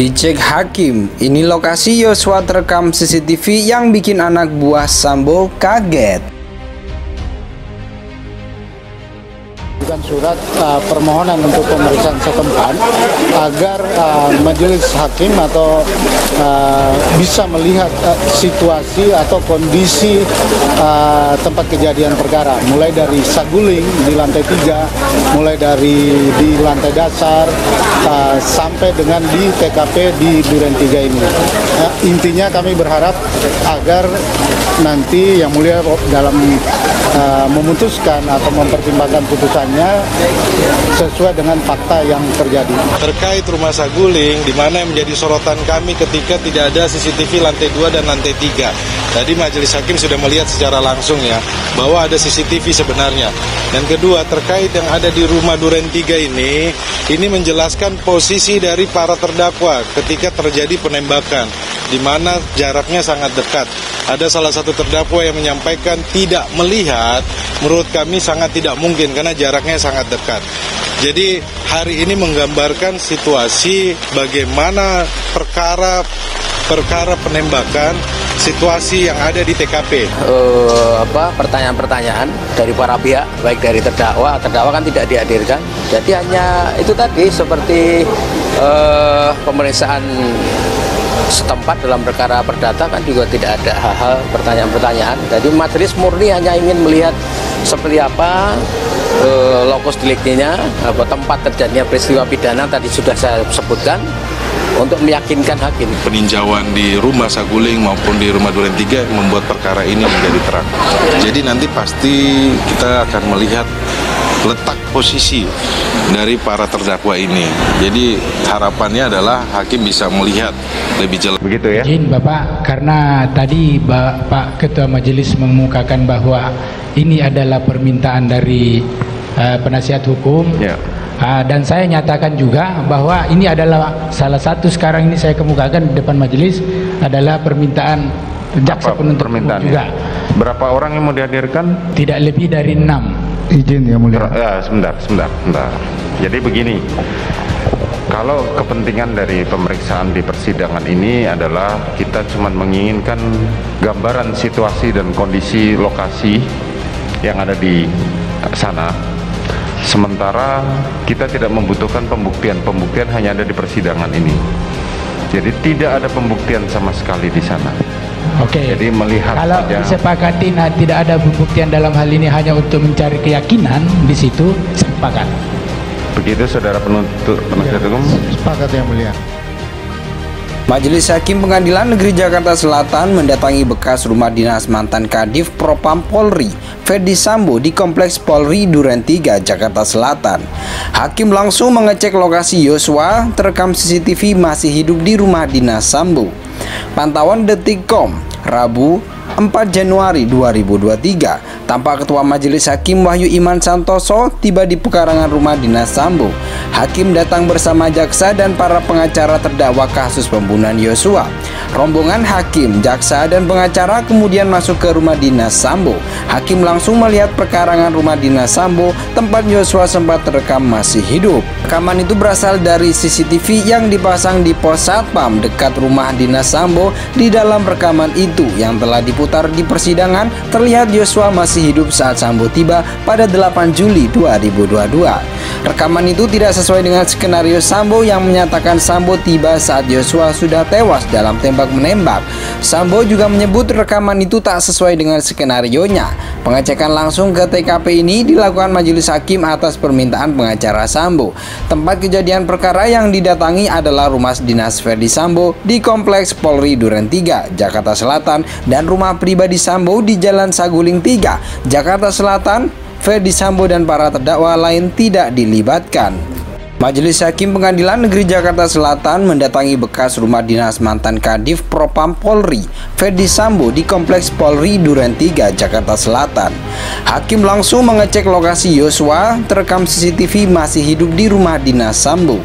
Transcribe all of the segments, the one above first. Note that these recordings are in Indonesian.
Dicek hakim, ini lokasi Yosua terekam CCTV yang bikin anak buah Sambo kaget. Surat permohonan untuk pemeriksaan setempat agar majelis hakim atau bisa melihat situasi atau kondisi tempat kejadian perkara, mulai dari saguling di lantai 3, mulai dari di lantai dasar sampai dengan di TKP di Duren 3 ini. Intinya kami berharap agar nanti Yang Mulia dalam memutuskan atau mempertimbangkan putusannya sesuai dengan fakta yang terjadi. Terkait rumah saguling, di mana yang menjadi sorotan kami ketika tidak ada CCTV lantai 2 dan lantai 3. Tadi majelis hakim sudah melihat secara langsung ya, bahwa ada CCTV sebenarnya. Dan kedua, terkait yang ada di rumah Duren 3 ini menjelaskan posisi dari para terdakwa ketika terjadi penembakan, di mana jaraknya sangat dekat. Ada salah satu terdakwa yang menyampaikan tidak melihat, menurut kami sangat tidak mungkin karena jaraknya sangat dekat. Jadi hari ini menggambarkan situasi bagaimana perkara penembakan, situasi yang ada di TKP. Pertanyaan-pertanyaan dari para pihak, baik dari terdakwa kan tidak dihadirkan. Jadi hanya itu tadi seperti pemeriksaan setempat dalam perkara perdata kan juga tidak ada hal-hal pertanyaan-pertanyaan. Jadi majelis murni hanya ingin melihat seperti apa lokus deliktinya, tempat terjadinya peristiwa pidana tadi sudah saya sebutkan untuk meyakinkan hakim. Peninjauan di rumah saguling maupun di rumah Duren 3 membuat perkara ini menjadi terang. Jadi nanti pasti kita akan melihat letak posisi dari para terdakwa ini. Jadi harapannya adalah hakim bisa melihat lebih jelas. Begitu ya? Izin Bapak, karena tadi Pak Ketua Majelis mengemukakan bahwa ini adalah permintaan dari penasihat hukum. Ya. Dan saya nyatakan juga bahwa ini adalah salah satu sekarang ini saya kemukakan di depan majelis adalah permintaan jaksa penuntut umum juga. Berapa orang yang mau dihadirkan? Tidak lebih dari 6. Izin Yang Mulia. Sebentar. Jadi begini, kalau kepentingan dari pemeriksaan di persidangan ini adalah kita cuma menginginkan gambaran situasi dan kondisi lokasi yang ada di sana. Sementara kita tidak membutuhkan pembuktian hanya ada di persidangan ini. Jadi tidak ada pembuktian sama sekali di sana. Oke. Jadi melihat kalau saja. Disepakati tidak ada pembuktian dalam hal ini hanya untuk mencari keyakinan di situ, sepakat. Begitu saudara penasihat hukum? Sepakat Yang Mulia. Majelis Hakim Pengadilan Negeri Jakarta Selatan mendatangi bekas rumah dinas mantan Kadif Propam Polri Ferdi Sambo di Kompleks Polri Duren 3, Jakarta Selatan. Hakim langsung mengecek lokasi Yosua terekam CCTV masih hidup di rumah dinas Sambo. Pantauan Detikcom, Rabu 4 Januari 2023, tampak Ketua Majelis Hakim Wahyu Iman Santoso tiba di pekarangan rumah dinas Sambo. Hakim datang bersama jaksa dan para pengacara terdakwa kasus pembunuhan Yosua. Rombongan hakim, jaksa, dan pengacara kemudian masuk ke rumah dinas Sambo. Hakim langsung melihat pekarangan rumah dinas Sambo, tempat Yosua sempat terekam masih hidup. Rekaman itu berasal dari CCTV yang dipasang di pos satpam dekat rumah dinas Sambo. Di dalam rekaman itu yang telah diputar di persidangan, terlihat Yosua masih hidup saat Sambo tiba pada 8 Juli 2022. Rekaman itu tidak sesuai dengan skenario Sambo yang menyatakan Sambo tiba saat Yosua sudah tewas dalam tembak-menembak. Sambo juga menyebut rekaman itu tak sesuai dengan skenarionya. Pengecekan langsung ke TKP ini dilakukan majelis hakim atas permintaan pengacara Sambo. Tempat kejadian perkara yang didatangi adalah rumah dinas Ferdi Sambo di Kompleks Polri Duren 3, Jakarta Selatan, dan rumah pribadi Sambo di Jalan Saguling 3, Jakarta Selatan. Ferdi Sambo dan para terdakwa lain tidak dilibatkan. Majelis Hakim Pengadilan Negeri Jakarta Selatan mendatangi bekas rumah dinas mantan Kadif Propam Polri Ferdi Sambo di Kompleks Polri Duren 3, Jakarta Selatan. Hakim langsung mengecek lokasi Yosua terekam CCTV masih hidup di rumah dinas Sambo.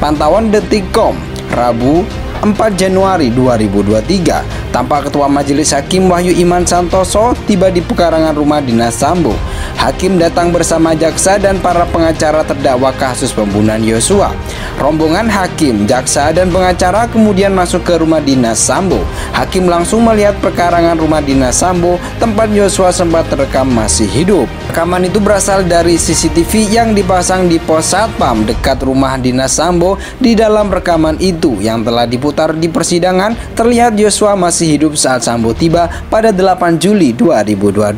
Pantauan Detikcom, Rabu 4 Januari 2023, tampak Ketua Majelis Hakim Wahyu Iman Santoso tiba di pekarangan rumah dinas Sambo. Hakim datang bersama jaksa dan para pengacara terdakwa kasus pembunuhan Yosua. Rombongan hakim, jaksa, dan pengacara kemudian masuk ke rumah dinas Sambo. Hakim langsung melihat pekarangan rumah dinas Sambo, tempat Yosua sempat terekam masih hidup. Rekaman itu berasal dari CCTV yang dipasang di pos satpam dekat rumah dinas Sambo. Di dalam rekaman itu yang telah diputar di persidangan, terlihat Yosua masih hidup saat Sambo tiba pada 8 Juli 2022.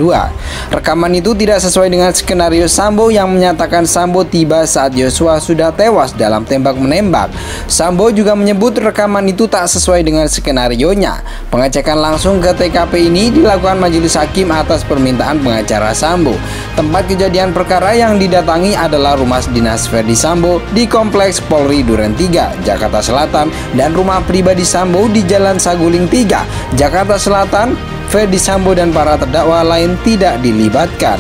Rekaman itu tidak sesuai dengan skenario Sambo yang menyatakan Sambo tiba saat Yosua sudah tewas dalam tembak-menembak. Sambo juga menyebut rekaman itu tak sesuai dengan skenarionya. Pengecekan langsung ke TKP ini dilakukan majelis hakim atas permintaan pengacara Sambo. Tempat kejadian perkara yang didatangi adalah rumah dinas Ferdi Sambo di Kompleks Polri Duren 3, Jakarta Selatan, dan rumah pribadi Sambo di Jalan Saguling 3, Jakarta Selatan. Ferdi Sambo dan para terdakwa lain tidak dilibatkan.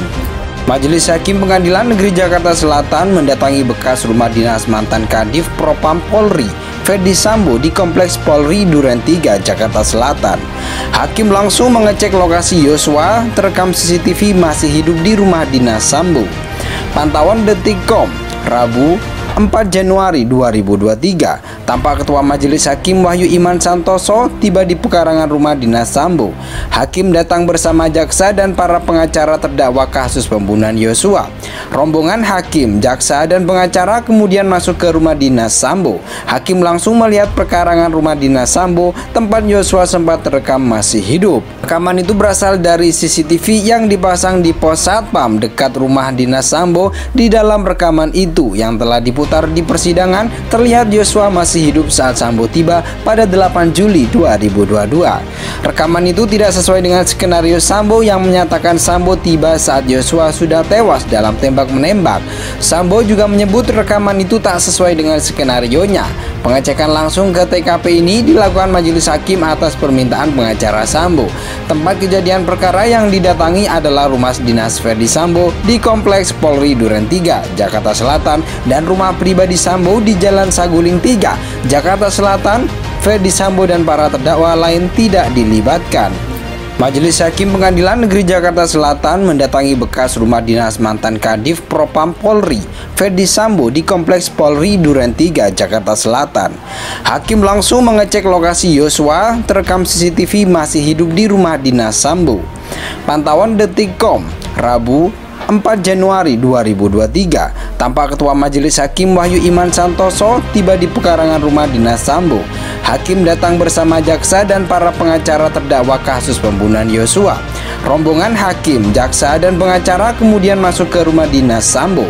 Majelis Hakim Pengadilan Negeri Jakarta Selatan mendatangi bekas rumah dinas mantan Kadif Propam Polri Ferdi Sambo di Kompleks Polri Duren 3, Jakarta Selatan. Hakim langsung mengecek lokasi Yosua terekam CCTV masih hidup di rumah dinas Sambo. Pantauan Detik.com, Rabu 4 Januari 2023, tampak Ketua Majelis Hakim Wahyu Iman Santoso tiba di pekarangan rumah dinas Sambo. Hakim datang bersama jaksa dan para pengacara terdakwa kasus pembunuhan Yosua. Rombongan hakim, jaksa, dan pengacara kemudian masuk ke rumah dinas Sambo. Hakim langsung melihat pekarangan rumah dinas Sambo, tempat Yosua sempat terekam masih hidup. Rekaman itu berasal dari CCTV yang dipasang di pos satpam dekat rumah dinas Sambo. Di dalam rekaman itu yang telah diputar di persidangan, terlihat Yosua masih hidup saat Sambo tiba pada 8 Juli 2022. Rekaman itu tidak sesuai dengan skenario Sambo yang menyatakan Sambo tiba saat Yosua sudah tewas dalam tembak-menembak. Sambo juga menyebut rekaman itu tak sesuai dengan skenarionya. Pengecekan langsung ke TKP ini dilakukan majelis hakim atas permintaan pengacara Sambo. Tempat kejadian perkara yang didatangi adalah rumah dinas Ferdi Sambo di Kompleks Polri Duren 3, Jakarta Selatan, dan rumah pribadi Sambo di Jalan Saguling 3, Jakarta Selatan. Ferdi Sambo dan para terdakwa lain tidak dilibatkan. Majelis Hakim Pengadilan Negeri Jakarta Selatan mendatangi bekas rumah dinas mantan Kadif Propam Polri Ferdi Sambo di Kompleks Polri Duren 3, Jakarta Selatan. Hakim langsung mengecek lokasi Yosua terekam CCTV masih hidup di rumah dinas Sambo. Pantauan Detik.com, Rabu 4 Januari 2023, tampak Ketua Majelis Hakim Wahyu Iman Santoso tiba di pekarangan rumah dinas Sambo. Hakim datang bersama jaksa dan para pengacara terdakwa kasus pembunuhan Yosua. Rombongan hakim, jaksa, dan pengacara kemudian masuk ke rumah dinas Sambo.